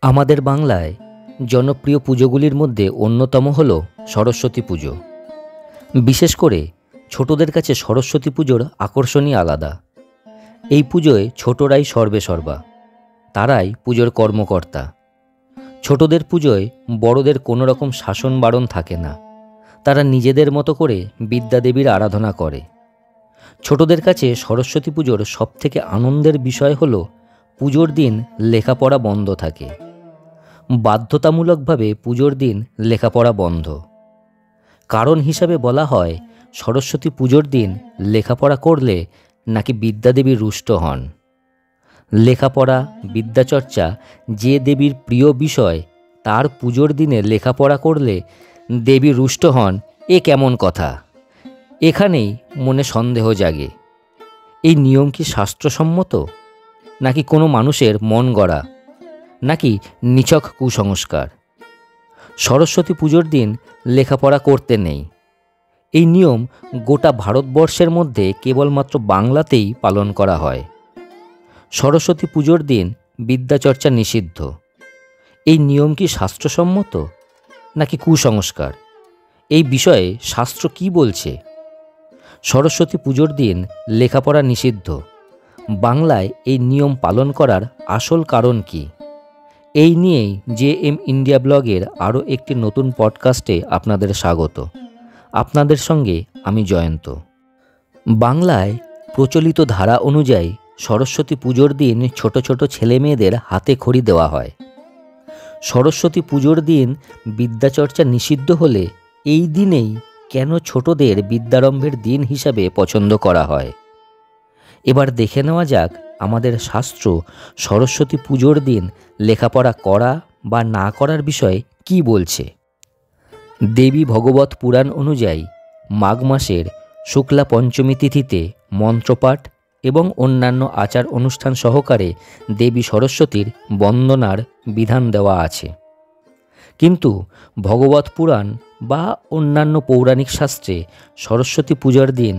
আমাদের বাংলায় জনপ্রিয় পুজোগুলির মধ্যে অন্যতম হল সরস্বতী পুজো। বিশেষ করে ছোটদের কাছে সরস্বতী পুজোর আকর্ষণই আলাদা। এই পুজোয় ছোটরাই সর্বে সর্বা, তারাই পুজোর কর্মকর্তা। ছোটদের পুজোয় বড়দের কোনো রকম শাসন বারণ থাকে না, তারা নিজেদের মতো করে বিদ্যাদেবীর আরাধনা করে। ছোটদের কাছে সরস্বতী পুজোর সবথেকে আনন্দের বিষয় হল পুজোর দিন লেখাপড়া বন্ধ থাকে। বাধ্যতামূলকভাবে পুজোর দিন লেখাপড়া বন্ধ। কারণ হিসাবে বলা হয় সরস্বতী পুজোর দিন লেখাপড়া করলে নাকি বিদ্যাদেবী রুষ্ট হন। লেখাপড়া, বিদ্যাচর্চা যে দেবীর প্রিয় বিষয়, তার পুজোর দিনে লেখাপড়া করলে দেবী রুষ্ট হন, এ কেমন কথা? এখানেই মনে সন্দেহ জাগে। এই নিয়ম কি শাস্ত্রসম্মত, নাকি কোনো মানুষের মন গড়া, নাকি নিছক কুসংস্কার? সরস্বতী পুজোর দিন লেখাপড়া করতে নেই, এই নিয়ম গোটা ভারতবর্ষের মধ্যে কেবলমাত্র বাংলাতেই পালন করা হয়। সরস্বতী পুজোর দিন বিদ্যাচর্চা নিষিদ্ধ, এই নিয়ম কি শাস্ত্রসম্মত নাকি কুসংস্কার? এই বিষয়ে শাস্ত্র কি বলছে? সরস্বতী পুজোর দিন লেখাপড়া নিষিদ্ধ, বাংলায় এই নিয়ম পালন করার আসল কারণ কি? এই নিয়েই JM ইন্ডিয়া ব্লগের আরও একটি নতুন পডকাস্টে আপনাদের স্বাগত। আপনাদের সঙ্গে আমি জয়ন্ত। বাংলায় প্রচলিত ধারা অনুযায়ী সরস্বতী পুজোর দিন ছোট ছোট ছেলে মেয়েদের হাতে খড়ি দেওয়া হয়। সরস্বতী পুজোর দিন বিদ্যাচর্চা নিষিদ্ধ হলে এই দিনেই কেন ছোটদের বিদ্যারম্ভের দিন হিসাবে পছন্দ করা হয়? এবার দেখে নেওয়া যাক আমাদের শাস্ত্র সরস্বতী পুজোর দিন লেখাপড়া করা বা না করার বিষয়ে কি বলছে। দেবী ভগবত পুরাণ অনুযায়ী মাঘ মাসের শুক্লা পঞ্চমী তিথিতে মন্ত্রপাঠ এবং অন্যান্য আচার অনুষ্ঠান সহকারে দেবী সরস্বতীর বন্দনার বিধান দেওয়া আছে। কিন্তু ভগবত পুরাণ বা অন্যান্য পৌরাণিক শাস্ত্রে সরস্বতী পূজার দিন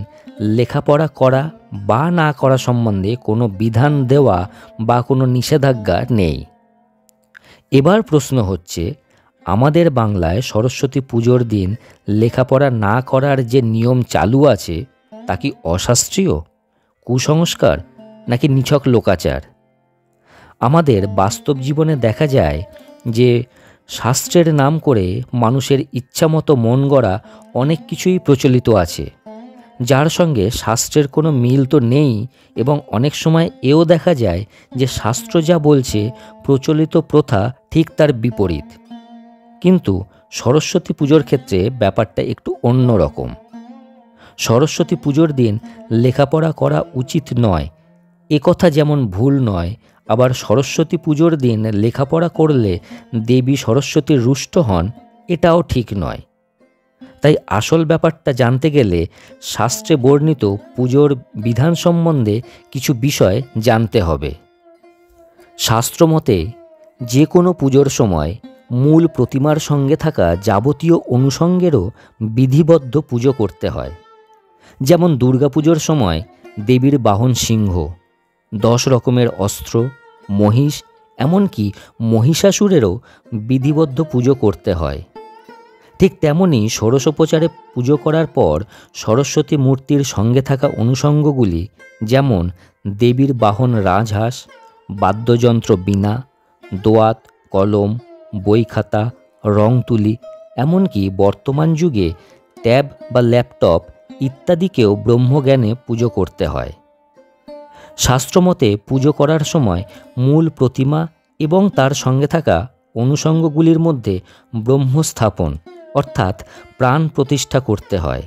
লেখাপড়া করা বা না করা সম্বন্ধে কোনো বিধান দেওয়া বা কোনো নিষেধাজ্ঞা নেই। এবার প্রশ্ন হচ্ছে, আমাদের বাংলায় সরস্বতী পুজোর দিন লেখাপড়া না করার যে নিয়ম চালু আছে তা কি অশাস্ত্রীয়, কুসংস্কার নাকি নিছক লোকাচার? আমাদের বাস্তব জীবনে দেখা যায় যে শাস্ত্রের নাম করে মানুষের ইচ্ছামতো মন গড়া অনেক কিছুই প্রচলিত আছে, যার সঙ্গে শাস্ত্রের কোনো মিল তো নেই, এবং অনেক সময় এও দেখা যায় যে শাস্ত্র যা বলছে প্রচলিত প্রথা ঠিক তার বিপরীত। কিন্তু সরস্বতী পুজোর ক্ষেত্রে ব্যাপারটা একটু অন্য রকম। সরস্বতী পুজোর দিন লেখাপড়া করা উচিত নয়, একথা যেমন ভুল নয়, আবার সরস্বতী পুজোর দিন লেখাপড়া করলে দেবী সরস্বতীর রুষ্ট হন, এটাও ঠিক নয়। তাই আসল ব্যাপারটা জানতে গেলে শাস্ত্রে বর্ণিত পুজোর বিধান সম্বন্ধে কিছু বিষয় জানতে হবে। শাস্ত্রমতে যে কোনো পুজোর সময় মূল প্রতিমার সঙ্গে থাকা যাবতীয় অনুষঙ্গেরও বিধিবদ্ধ পুজো করতে হয়। যেমন দুর্গাপুজোর সময় দেবীর বাহন সিংহ, 10 রকমের অস্ত্র, মহিষ, এমনকি মহিষাসুরেরও বিধিবদ্ধ পুজো করতে হয়। ঠিক তেমনি ষোড়শোপচারে পুজো করার পর সরস্বতী মূর্তির সঙ্গে থাকা অনুষঙ্গগুলি, যেমন দেবীর বাহন রাজহাঁস, বাদ্যযন্ত্র বীণা, দোয়াত, কলম, বই খাতা, রং তুলি, এমনকি বর্তমান যুগে ট্যাব বা ল্যাপটপ ইত্যাদিকেও ব্রহ্মজ্ঞানে পুজো করতে হয়। শাস্ত্রমতে পুজো করার সময় মূল প্রতিমা এবং তার সঙ্গে থাকা অনুষঙ্গগুলির মধ্যে ব্রহ্মস্থাপন অর্থাৎ প্রাণ প্রতিষ্ঠা করতে হয়।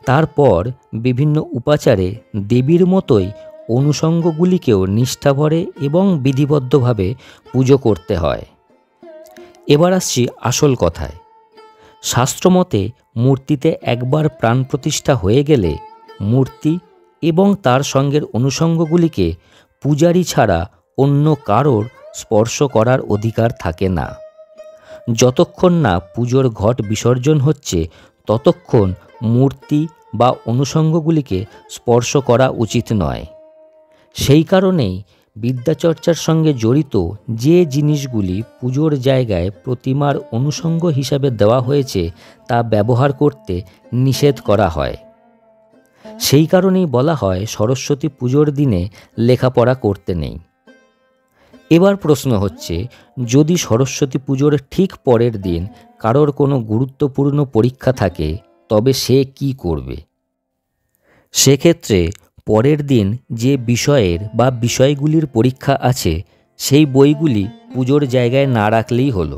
তারপর বিভিন্ন উপাচারে দেবীর মতোই অনুষঙ্গগুলিকেও নিষ্ঠাভরে এবং বিধিবদ্ধভাবে পুজো করতে হয়। এবার আসছি আসল কথায়। শাস্ত্রমতে মূর্তিতে একবার প্রাণ প্রতিষ্ঠা হয়ে গেলে মূর্তি এবং তার সঙ্গের অনুষঙ্গগুলিকে পূজারী ছাড়া অন্য কারোর স্পর্শ করার অধিকার থাকে না। যতক্ষণ না পুজোর ঘট বিসর্জন হচ্ছে ততক্ষণ মূর্তি বা অনুষঙ্গগুলিকে স্পর্শ করা উচিত নয়। সেই কারণেই বিদ্যাচর্চার সঙ্গে জড়িত যে জিনিসগুলি পুজোর জায়গায় প্রতিমার অনুষঙ্গ হিসাবে দেওয়া হয়েছে তা ব্যবহার করতে নিষেধ করা হয়। সেই কারণেই বলা হয় সরস্বতী পুজোর দিনে লেখাপড়া করতে নেই। এবার প্রশ্ন হচ্ছে, যদি সরস্বতী পুজোর ঠিক পরের দিন কারোর কোনো গুরুত্বপূর্ণ পরীক্ষা থাকে তবে সে কি করবে? সেক্ষেত্রে পরের দিন যে বিষয়ের বা বিষয়গুলির পরীক্ষা আছে সেই বইগুলি পুজোর জায়গায় না রাখলেই হলো।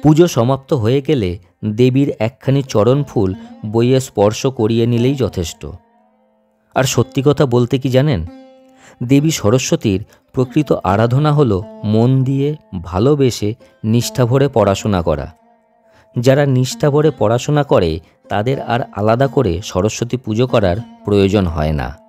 পুজো সমাপ্ত হয়ে গেলে দেবীর একখানি চরণ ফুল বইয়ে স্পর্শ করিয়ে নিলেই যথেষ্ট। আর সত্যি কথা বলতে কি জানেন, দেবী সরস্বতীর প্রকৃত আরাধনা হলো মন দিয়ে ভালোবেসে নিষ্ঠা ভরে পড়াশোনা করা। যারা নিষ্ঠা ভরে পড়াশোনা করে তাদের আর আলাদা করে সরস্বতী পুজো করার প্রয়োজন হয় না।